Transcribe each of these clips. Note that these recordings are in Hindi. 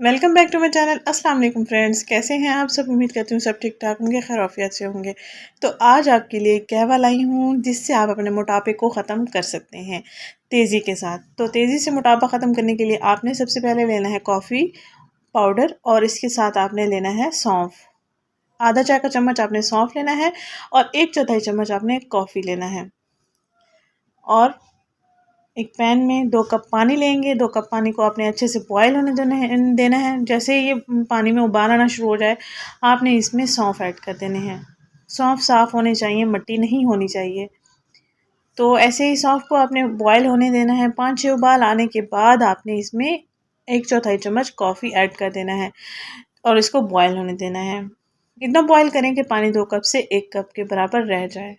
Welcome back to my channel. अस्सलाम वालेकुम फ्रेंड्स, कैसे हैं आप सब। उम्मीद करती हूँ सब ठीक ठाक होंगे, खैर आफियत से होंगे। तो आज आपके लिए कहवा लाई हूँ जिससे आप अपने मोटापे को ख़त्म कर सकते हैं तेज़ी के साथ। तो तेज़ी से मोटापा ख़त्म करने के लिए आपने सबसे पहले लेना है कॉफ़ी पाउडर और इसके साथ आपने लेना है सौंफ। आधा चाय का चम्मच आपने सौंफ लेना है और 1/4 चम्मच आपने कॉफ़ी लेना है। और एक पैन में 2 कप पानी लेंगे। 2 कप पानी को आपने अच्छे से बॉयल होने देना है। जैसे ये पानी में उबाल आना शुरू हो जाए, आपने इसमें सौंफ ऐड कर देने हैं। सौंफ साफ़ होने चाहिए, मिट्टी नहीं होनी चाहिए। तो ऐसे ही सौंफ को आपने बॉयल होने देना है। 5-6 उबाल आने के बाद आपने इसमें 1/4 चम्मच कॉफ़ी ऐड कर देना है और इसको बॉयल होने देना है। इतना बॉयल करें कि पानी 2 कप से 1 कप के बराबर रह जाए।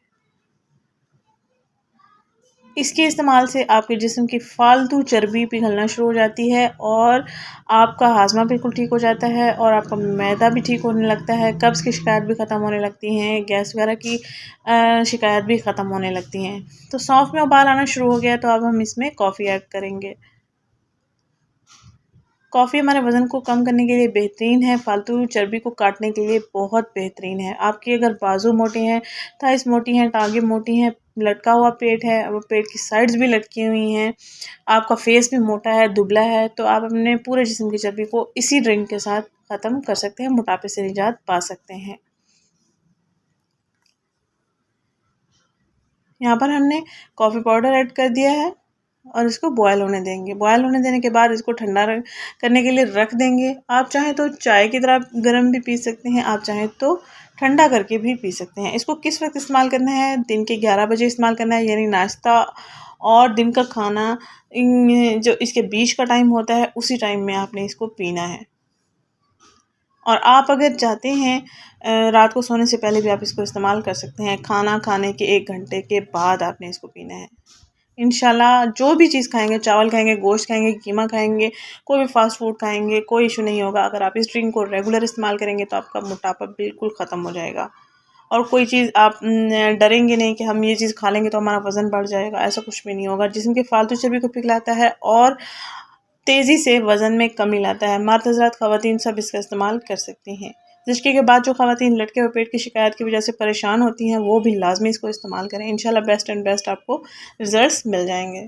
इसके इस्तेमाल से आपके जिस्म की फ़ालतू चर्बी पिघलना शुरू हो जाती है और आपका हाज़मा बिल्कुल ठीक हो जाता है और आपका मैदा भी ठीक होने लगता है। कब्ज़ की शिकायत भी ख़त्म होने लगती हैं, गैस वगैरह की शिकायत भी ख़त्म होने लगती हैं। तो सौंफ में उबाल आना शुरू हो गया तो अब हम इसमें कॉफ़ी ऐड करेंगे। कॉफ़ी हमारे वज़न को कम करने के लिए बेहतरीन है, फालतू चर्बी को काटने के लिए बहुत बेहतरीन है। आपके अगर बाजू मोटे हैं, थाइस मोटी हैं, टाँगें मोटी हैं, लटका हुआ पेट है, वो पेट की साइड्स भी लटकी हुई हैं, आपका फेस भी मोटा है, दुबला है, तो आप अपने पूरे जिस्म की चर्बी को इसी ड्रिंक के साथ ख़त्म कर सकते हैं, मोटापे से निजात पा सकते हैं। यहाँ पर हमने कॉफ़ी पाउडर ऐड कर दिया है और इसको बॉयल होने देंगे। बॉयल होने देने के बाद इसको ठंडा करने के लिए रख देंगे। आप चाहें तो चाय की तरह गर्म भी पी सकते हैं, आप चाहें तो ठंडा करके भी पी सकते हैं। इसको किस वक्त इस्तेमाल करना है? दिन के 11 बजे इस्तेमाल करना है, यानी नाश्ता और दिन का खाना जो इसके बीच का टाइम होता है उसी टाइम में आपने इसको पीना है। और आप अगर चाहते हैं रात को सोने से पहले भी आप इसको इस्तेमाल कर सकते हैं। खाना खाने के 1 घंटे के बाद आपने इसको पीना है। इंशाल्लाह जो भी चीज़ खाएँगे, चावल खाएँगे, गोश्त खाएँगे, कीमा खाएँगे, कोई भी फ़ास्ट फ़ूड खाएँगे, कोई इश्यू नहीं होगा। अगर आप इस ड्रिंक को रेगुलर इस्तेमाल करेंगे तो आपका मोटापा बिल्कुल ख़त्म हो जाएगा। और कोई चीज़ आप डरेंगे नहीं कि हम ये चीज़ खा लेंगे तो हमारा वज़न बढ़ जाएगा, ऐसा कुछ भी नहीं होगा। जिस्म की फ़ालतू चर्बी को पिघलाता है और तेज़ी से वज़न में कमी लाता है। मर्द हज़रात, ख़वातीन सब इसका इस्तेमाल कर सकती हैं। ज़िचकी के बाद जो ख़वातीन लटके हुए पेट की शिकायत की वजह से परेशान होती हैं, वो भी लाज़मी इसको इस्तेमाल करें। इंशाल्लाह बेस्ट एंड बेस्ट आपको रिज़ल्ट्स मिल जाएँगे।